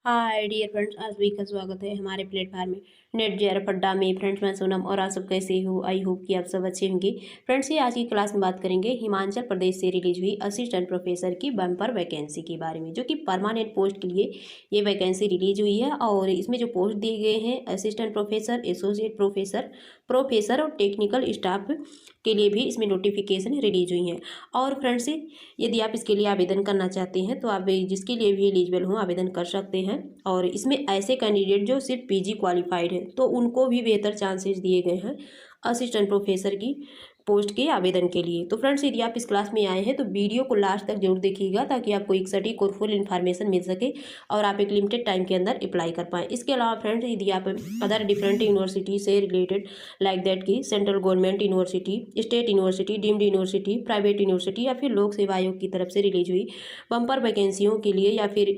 Hi dear friends, आज भी का स्वागत है हमारे प्लेटफॉर्म में नेट जे आर एफ अड्डा में। फ्रेंड्स, मैं सोनम और आप सब कैसे हो? आई होप कि आप सब अच्छे होंगे। फ्रेंड्स, ये आज की क्लास में बात करेंगे हिमाचल प्रदेश से रिलीज हुई असिस्टेंट प्रोफेसर की बम्पर वैकेंसी के बारे में, जो कि परमानेंट पोस्ट के लिए ये वैकेंसी रिलीज हुई है। और इसमें जो पोस्ट दिए गए हैं assistant professor, associate professor, professor और टेक्निकल स्टाफ के लिए भी इसमें नोटिफिकेशन रिलीज हुई हैं। और फ्रेंड्स, यदि आप इसके लिए आवेदन करना चाहते हैं तो आप जिसके लिए भी एलिजिबल हो आवेदन कर सकते हैं। और इसमें ऐसे कैंडिडेट जो सिर्फ पीजी क्वालिफाइड है तो उनको भी बेहतर चांसेस दिए गए हैं असिस्टेंट प्रोफेसर की पोस्ट के आवेदन के लिए। तो फ्रेंड्स, यदि आप इस क्लास में आए हैं तो वीडियो को लास्ट तक जरूर देखिएगा ताकि आपको एक सटीक और फुल इन्फॉर्मेशन मिल सके और आप एक लिमिटेड टाइम के अंदर अप्लाई कर पाएँ। इसके अलावा फ्रेंड्स, यदि आप अदर डिफरेंट यूनिवर्सिटी से रिलेटेड लाइक दैट की central government university, state university, deemed university, private university या फिर लोक सेवा आयोग की तरफ से रिलीज हुई बम्पर वैकेंसियों के लिए या फिर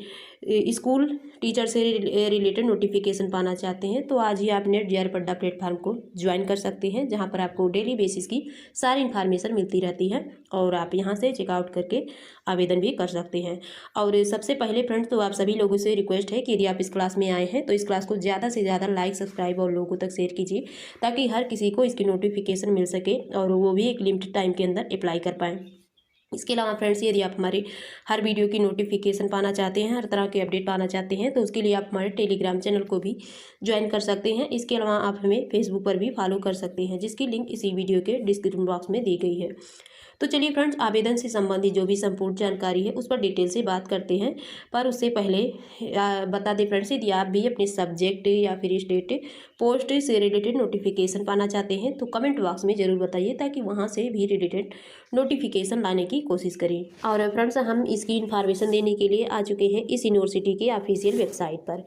स्कूल टीचर से रिलेटेड नोटिफिकेशन पाना चाहते हैं तो आज ही आप नेट जे आर एफ अड्डा प्लेटफॉर्म को ज्वाइन कर सकते हैं, जहां पर आपको डेली बेसिस की सारी इन्फॉर्मेशन मिलती रहती है और आप यहां से चेकआउट करके आवेदन भी कर सकते हैं। और सबसे पहले फ्रेंड्स, तो आप सभी लोगों से रिक्वेस्ट है कि यदि आप इस क्लास में आए हैं तो इस क्लास को ज़्यादा से ज़्यादा लाइक, सब्सक्राइब और लोगों तक शेयर कीजिए ताकि हर किसी को इसकी नोटिफिकेशन मिल सके और वो भी एक लिमिटेड टाइम के अंदर अप्लाई कर पाएँ। इसके अलावा फ्रेंड्स, यदि आप हमारे हर वीडियो की नोटिफिकेशन पाना चाहते हैं, हर तरह के अपडेट पाना चाहते हैं तो उसके लिए आप हमारे टेलीग्राम चैनल को भी ज्वाइन कर सकते हैं। इसके अलावा आप हमें फेसबुक पर भी फॉलो कर सकते हैं, जिसकी लिंक इसी वीडियो के डिस्क्रिप्शन बॉक्स में दी गई है। तो चलिए फ्रेंड्स, आवेदन से संबंधित जो भी संपूर्ण जानकारी है उस पर डिटेल से बात करते हैं। पर उससे पहले बता दें फ्रेंड्स, यदि आप भी अपने सब्जेक्ट या फिर स्टेट पोस्ट से रिलेटेड नोटिफिकेशन पाना चाहते हैं तो कमेंट बॉक्स में ज़रूर बताइए ताकि वहाँ से भी रिलेटेड नोटिफिकेशन लाने की कोशिश करें। और फ्रेंड्स, हम इसकी इन्फॉर्मेशन देने के लिए आ चुके हैं इस यूनिवर्सिटी के ऑफिशियल वेबसाइट पर।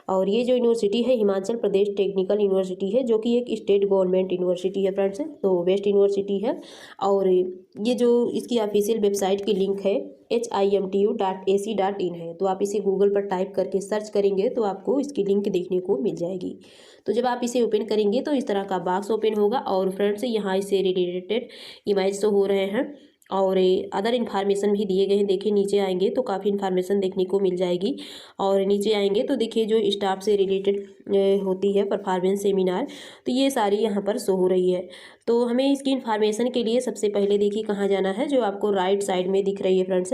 और ये जो यूनिवर्सिटी है हिमाचल प्रदेश टेक्निकल यूनिवर्सिटी है, जो कि एक स्टेट गवर्नमेंट यूनिवर्सिटी है फ्रेंड्स, तो बेस्ट यूनिवर्सिटी है। और ये जो इसकी ऑफिशियल वेबसाइट की लिंक है HIMTU.AC.in है, तो आप इसे गूगल पर टाइप करके सर्च करेंगे तो आपको इसकी लिंक देखने को मिल जाएगी। तो जब आप इसे ओपन करेंगे तो इस तरह का बॉक्स ओपन होगा और फ्रेंड्स, यहाँ इसे रिलेटेड इमेज तो हो रहे हैं और अदर इन्फॉर्मेशन भी दिए गए हैं। देखिए नीचे आएंगे तो काफ़ी इन्फॉर्मेशन देखने को मिल जाएगी और नीचे आएंगे तो देखिए जो स्टाफ से रिलेटेड होती है परफॉर्मेंस सेमिनार, तो ये सारी यहाँ पर शो हो रही है। तो हमें इसकी इन्फॉर्मेशन के लिए सबसे पहले देखिए कहाँ जाना है, जो आपको राइट साइड में दिख रही है फ्रेंड्स,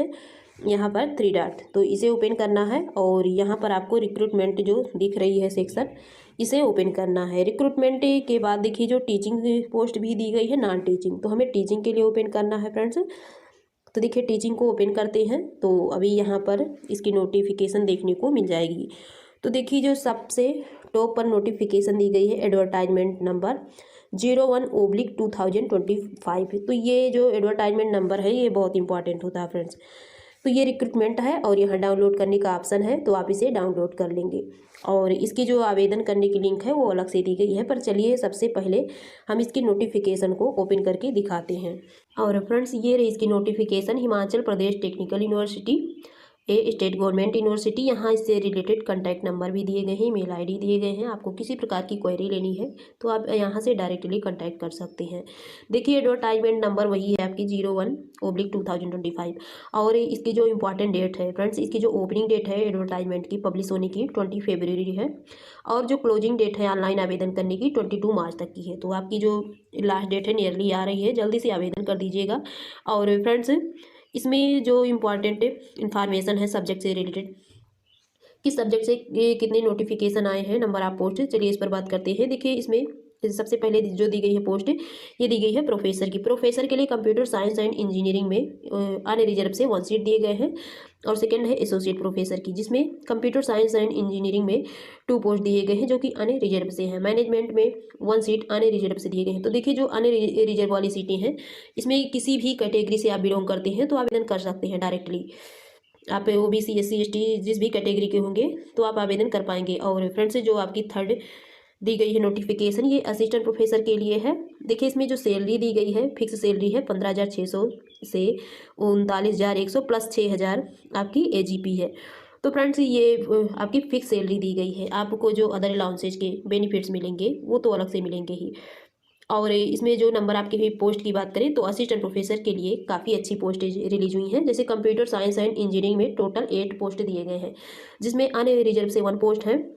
यहाँ पर 3 डॉट, तो इसे ओपन करना है और यहाँ पर आपको रिक्रूटमेंट जो दिख रही है सेक्शन, इसे ओपन करना है। रिक्रूटमेंट के बाद देखिए जो टीचिंग पोस्ट भी दी गई है, नॉन टीचिंग, तो हमें टीचिंग के लिए ओपन करना है फ्रेंड्स। तो देखिए टीचिंग को ओपन करते हैं तो अभी यहाँ पर इसकी नोटिफिकेशन देखने को मिल जाएगी। तो देखिए जो सबसे टॉप पर नोटिफिकेशन दी गई है एडवर्टाइजमेंट नंबर 01/2025, तो ये जो एडवर्टाइजमेंट नंबर है ये बहुत इंपॉर्टेंट होता है फ्रेंड्स। तो ये रिक्रूटमेंट है और यहाँ डाउनलोड करने का ऑप्शन है, तो आप इसे डाउनलोड कर लेंगे। और इसकी जो आवेदन करने की लिंक है वो अलग से दी गई है, पर चलिए सबसे पहले हम इसकी नोटिफिकेशन को ओपन करके दिखाते हैं। और फ्रेंड्स, ये रही इसकी notification, Himachal Pradesh technical university A state government university. यहाँ इससे रिलेटेड कॉन्टैक्ट नंबर भी दिए गए हैं, ईमेल आईडी दिए गए हैं। आपको किसी प्रकार की क्वेरी लेनी है तो आप यहाँ से डायरेक्टली कॉन्टैक्ट कर सकते हैं। देखिए एडवर्टाइजमेंट नंबर वही है आपकी 01/2025। और इसकी जो इम्पॉर्टेंट डेट है फ्रेंड्स, इसकी जो ओपनिंग डेट है एडवर्टाइजमेंट की पब्लिश होने की 20 फरवरी है और जो क्लोजिंग डेट है ऑनलाइन आवेदन करने की 22 मार्च तक की है। तो आपकी जो लास्ट डेट है नियरली आ रही है, जल्दी से आवेदन कर दीजिएगा। और फ्रेंड्स, इसमें जो इम्पॉर्टेंट इन्फॉर्मेशन है सब्जेक्ट से रिलेटेड, किस सब्जेक्ट से कितने नोटिफिकेशन आए हैं, नंबर ऑफ पोस्ट, चलिए इस पर बात करते हैं। देखिए इसमें सबसे पहले जो दी गई है पोस्ट, ये दी गई है प्रोफेसर की। प्रोफेसर के लिए कंप्यूटर साइंस एंड इंजीनियरिंग में अनरिजर्व से 1 सीट दिए गए हैं। और सेकंड है एसोसिएट प्रोफेसर की, जिसमें कंप्यूटर साइंस एंड इंजीनियरिंग में 2 पोस्ट दिए गए हैं जो कि अनरिजर्व से हैं। मैनेजमेंट में 1 सीट अनरिजर्व से दिए गए हैं। तो देखिए जो अनरिजर्व वाली सीटें हैं, इसमें किसी भी कैटेगरी से आप बिलोंग करते हैं तो आवेदन कर सकते हैं डायरेक्टली। आप OBC SC ST जिस भी कैटेगरी के होंगे तो आप आवेदन कर पाएंगे। और फ्रेंड्स, जो आपकी थर्ड दी गई है नोटिफिकेशन, ये असिस्टेंट प्रोफेसर के लिए है। देखिए इसमें जो सैलरी दी गई है, फिक्स सैलरी है 15,600 से 39,100 प्लस 6,000 आपकी AGP है। तो फ्रेंड्स, ये आपकी फिक्स सैलरी दी गई है। आपको जो अदर अलाउंसेज के बेनिफिट्स मिलेंगे वो तो अलग से मिलेंगे ही। और इसमें जो नंबर आपके पोस्ट की बात करें तो असिस्टेंट प्रोफेसर के लिए काफ़ी अच्छी पोस्ट रिलीज हुई हैं। जैसे कंप्यूटर साइंस एंड इंजीनियरिंग में टोटल 8 पोस्ट दिए गए हैं, जिसमें अनरिजर्व से 1 पोस्ट है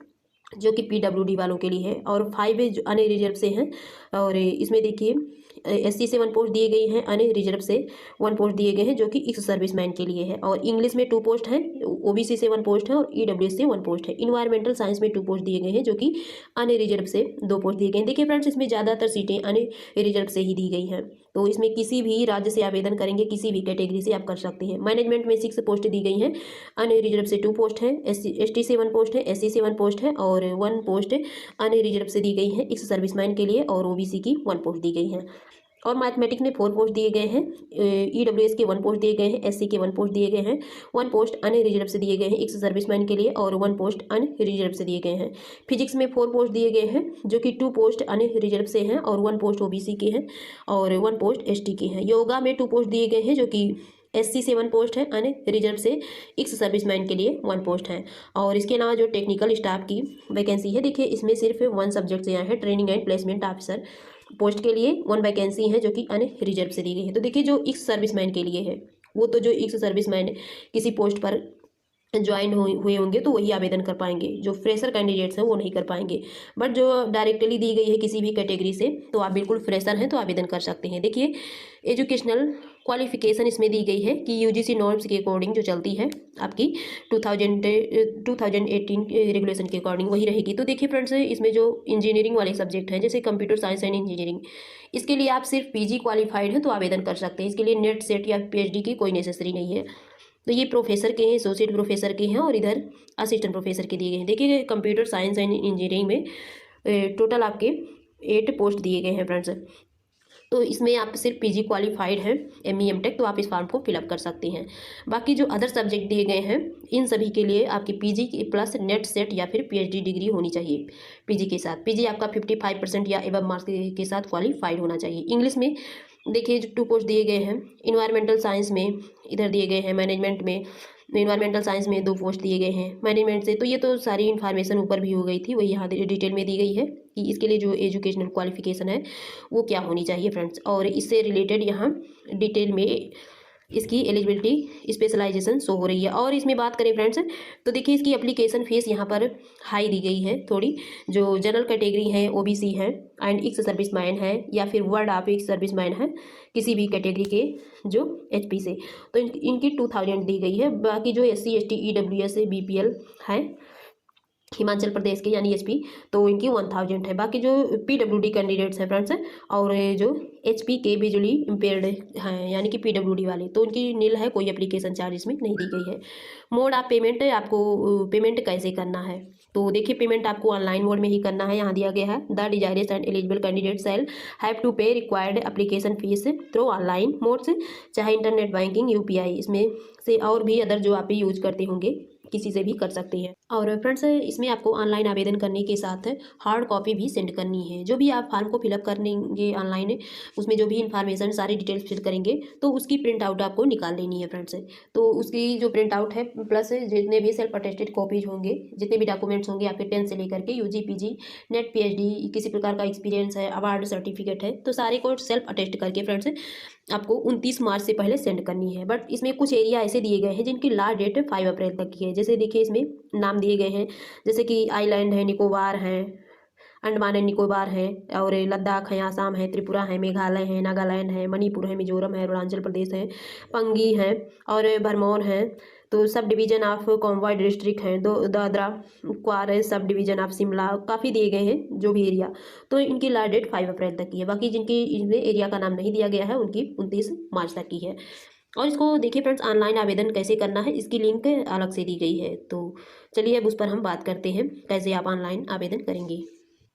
जो कि पीडब्ल्यूडी वालों के लिए है, और 5 अनरिजर्व से हैं। और इसमें देखिए एससी से 1 पोस्ट दिए गई हैं, अनरिजर्व से 1 पोस्ट दिए गए हैं जो कि एक्स सर्विसमैन के लिए है। और इंग्लिश में 2 पोस्ट हैं, ओबीसी से 1 पोस्ट है और ईडब्ल्यूएस से 1 पोस्ट है। इन्वायरमेंटल साइंस में 2 पोस्ट दिए गए हैं जो कि अनरिजर्व से 2 पोस्ट दिए गए हैं। देखिए फ्रेंड्स, इसमें ज़्यादातर सीटें अनरिजर्व से ही दी गई हैं, तो इसमें किसी भी राज्य से आवेदन करेंगे, किसी भी कैटेगरी से आप कर सकते हैं। मैनेजमेंट में 6 पोस्ट दी गई हैं, अनरिजर्व से 2 पोस्ट हैं, एसटी से 1 पोस्ट है, एससी से 1 पोस्ट है और 1 पोस्ट अनरिजर्व से दी गई है एक्स सर्विसमैन के लिए, और ओबीसी की 1 पोस्ट दी गई है। और मैथमेटिक्स में 4 पोस्ट दिए गए हैं, ईडब्ल्यूएस के 1 पोस्ट दिए गए हैं, एससी के 1 पोस्ट दिए गए हैं, 1 पोस्ट अनरिजर्व से दिए गए हैं एक्स सर्विसमैन के लिए और 1 पोस्ट अनरिजर्व से दिए गए हैं। फिजिक्स में 4 पोस्ट दिए गए हैं जो कि 2 पोस्ट अनरिजर्व से हैं और 1 पोस्ट ओबीसी के हैं और 1 पोस्ट एसटी के हैं। योगा में 2 पोस्ट दिए गए हैं जो कि एससी से 1 पोस्ट है, अनरिजर्व से एक्स सर्विसमैन के लिए 1 पोस्ट है। और इसके अलावा जो टेक्निकल स्टाफ की वैकेंसी है, देखिए इसमें सिर्फ 1 सब्जेक्ट से आया है, training and placement officer post के लिए 1 वैकेंसी है जो कि अनरिजर्व से दी गई है। तो देखिए जो एक्स सर्विसमैन के लिए है, वो तो जो एक्स सर्विसमैन किसी पोस्ट पर ज्वाइन हुए होंगे तो वही आवेदन कर पाएंगे, जो फ्रेशर कैंडिडेट्स हैं वो नहीं कर पाएंगे। बट जो डायरेक्टली दी गई है किसी भी कैटेगरी से, तो आप बिल्कुल फ्रेशर हैं तो आवेदन कर सकते हैं। देखिए एजुकेशनल क्वालिफिकेशन इसमें दी गई है कि यूजीसी नॉर्म्स के अकॉर्डिंग जो चलती है आपकी 2018 रेगुलेशन के अकॉर्डिंग वही रहेगी। तो देखिए फ्रेंड्स, इसमें जो इंजीनियरिंग वाले सब्जेक्ट हैं जैसे कंप्यूटर साइंस एंड इंजीनियरिंग, इसके लिए आप सिर्फ पीजी क्वालिफाइड हैं तो आवेदन कर सकते हैं। इसके लिए नेट सेट या पीएचडी की कोई नेसेसरी नहीं है। तो ये प्रोफेसर के हैं, एसोसिएट प्रोफेसर के हैं और इधर असिस्टेंट प्रोफेसर के दिए गए हैं। देखिए कंप्यूटर साइंस एंड इंजीनियरिंग में टोटल आपके 8 पोस्ट दिए गए हैं फ्रेंड्स। तो इसमें आप सिर्फ पीजी क्वालिफाइड हैं, एमई एमटेक, तो आप इस फॉर्म को फिलअप कर सकते हैं। बाकी जो अदर सब्जेक्ट दिए गए हैं इन सभी के लिए आपकी पीजी प्लस नेट सेट या फिर पीएचडी डिग्री होनी चाहिए। पीजी के साथ पीजी आपका 55% या एबव मार्क्स के साथ क्वालिफाइड होना चाहिए। इंग्लिश में देखिए जो 2 पोस्ट दिए गए हैं, इन्वायरमेंटल साइंस में इधर दिए गए हैं, मैनेजमेंट में इन्वायरमेंटल साइंस में 2 पोस्ट दिए गए हैं मैनेजमेंट से। तो ये तो सारी इन्फॉर्मेशन ऊपर भी हो गई थी, वही यहाँ डिटेल में दी गई है कि इसके लिए जो एजुकेशनल क्वालिफिकेशन है वो क्या होनी चाहिए फ्रेंड्स। और इससे रिलेटेड यहाँ डिटेल में इसकी एलिजिबिलिटी स्पेशलाइजेशन शो हो रही है। और इसमें बात करें फ्रेंड्स तो देखिए इसकी एप्लीकेशन फीस यहाँ पर हाई दी गई है थोड़ी। जो जनरल कैटेगरी है, ओबीसी है एंड एक्स सर्विसमैन है या फिर वर्ड ऑफ एक्स सर्विसमैन है, किसी भी कैटेगरी के जो एचपी से, तो इनकी 2000 दी गई है। बाकी जो एससी एसटी ईडब्ल्यूएस बीपीएल है हिमाचल प्रदेश के यानी एचपी, तो इनकी 1000 है। बाकी जो पीडब्ल्यूडी कैंडिडेट्स हैं फ्रेंड्स और जो एचपी के विजुअली इम्पेयर्ड हैं यानी कि पीडब्ल्यूडी वाले, तो उनकी नील है, कोई एप्लीकेशन चार्ज इसमें नहीं दी गई है। मोड ऑफ पेमेंट, आपको पेमेंट कैसे करना है, तो देखिए पेमेंट आपको ऑनलाइन मोड में ही करना है। यहाँ दिया गया है the desirous and eligible candidate shall have to pay required application fees through online mode से, चाहे इंटरनेट बैंकिंग यूपीआई इसमें से और भी अदर जो आप यूज करते होंगे किसी से भी कर सकते हैं। और फ्रेंड्स इसमें आपको ऑनलाइन आवेदन करने के साथ हार्ड कॉपी भी सेंड करनी है। जो भी आप फॉर्म को फिलअप करेंगे ऑनलाइन, उसमें जो भी इन्फॉर्मेशन सारी डिटेल्स फिल करेंगे तो उसकी प्रिंट आउट आपको निकाल लेनी है फ्रेंड्स। तो उसकी जो प्रिंट आउट है प्लस जितने भी सेल्फ अटेस्टेड कॉपीज होंगे, जितने भी डॉक्यूमेंट्स होंगे आपके 10 से लेकर के यूजी पीजी नेट पीएचडी, किसी प्रकार का एक्सपीरियंस है, अवार्ड सर्टिफिकेट है, तो सारे को सेल्फ अटेस्ट करके फ्रेंड्स आपको 29 मार्च से पहले सेंड करनी है। बट इसमें कुछ एरिया ऐसे दिए गए हैं जिनकी लास्ट डेट 5 अप्रैल तक की है। जैसे देखिए इसमें नाम दिए गए हैं जैसे कि आइलैंड है, निकोबार है, अंडमान एंड निकोबार है और लद्दाख है, आसाम है, त्रिपुरा है, मेघालय है, नागालैंड है, मणिपुर है, मिजोरम है, अरुणाचल प्रदेश है, पंगी है और भरमौर है। तो सब डिवीजन ऑफ कॉम्बॉय डिस्ट्रिक्ट हैं, दो दादरा क्वार सब डिवीजन ऑफ शिमला, काफ़ी दिए गए हैं जो भी एरिया। तो इनकी लास्ट डेट 5 अप्रैल तक की है। बाकी जिनकी इसमें एरिया का नाम नहीं दिया गया है उनकी 29 मार्च तक की है। और इसको देखिए फ्रेंड्स ऑनलाइन आवेदन कैसे करना है, इसकी लिंक अलग से दी गई है। तो चलिए अब उस पर हम बात करते हैं कैसे आप ऑनलाइन आवेदन करेंगे।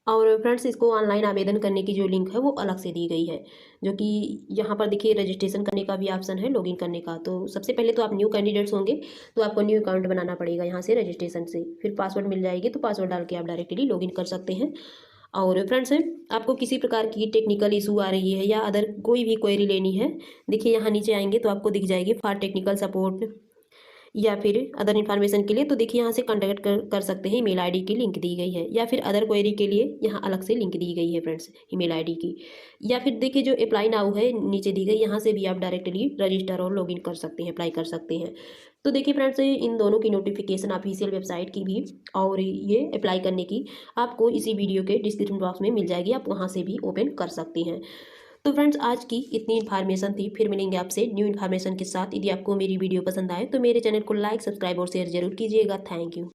और फ्रेंड्स इसको ऑनलाइन आवेदन करने की जो लिंक है वो अलग से दी गई है, जो कि यहाँ पर देखिए रजिस्ट्रेशन करने का भी ऑप्शन है, लॉगिन करने का। तो सबसे पहले तो आप न्यू कैंडिडेट्स होंगे तो आपको न्यू अकाउंट बनाना पड़ेगा यहाँ से रजिस्ट्रेशन से, फिर पासवर्ड मिल जाएगी तो पासवर्ड डाल के आप डायरेक्टली लॉगिन कर सकते हैं। और फ्रेंड्स आपको किसी प्रकार की टेक्निकल इशू आ रही है या अदर कोई भी क्वेरी लेनी है, देखिए यहाँ नीचे आएंगे तो आपको दिख जाएगी फॉर टेक्निकल सपोर्ट या फिर अदर इन्फॉर्मेशन के लिए तो देखिए यहाँ से कॉन्टैक्ट कर सकते हैं। ईमेल आईडी की लिंक दी गई है, या फिर अदर क्वेरी के लिए यहाँ अलग से लिंक दी गई है फ्रेंड्स ईमेल आईडी की। या फिर देखिए जो अप्लाई नाउ है नीचे दी गई, यहाँ से भी आप डायरेक्टली रजिस्टर और लॉगिन कर सकते हैं, अप्लाई कर सकते हैं। तो देखिए फ्रेंड्स इन दोनों की नोटिफिकेशन ऑफिशियल वेबसाइट की भी और ये अप्लाई करने की आपको इसी वीडियो के डिस्क्रिप्शन बॉक्स में मिल जाएगी, आप वहाँ से भी ओपन कर सकती हैं। तो फ्रेंड्स आज की इतनी इन्फॉर्मेशन थी, फिर मिलेंगे आपसे न्यू इन्फॉर्मेशन के साथ। यदि आपको मेरी वीडियो पसंद आए तो मेरे चैनल को लाइक, सब्सक्राइब और शेयर जरूर कीजिएगा। Thank you.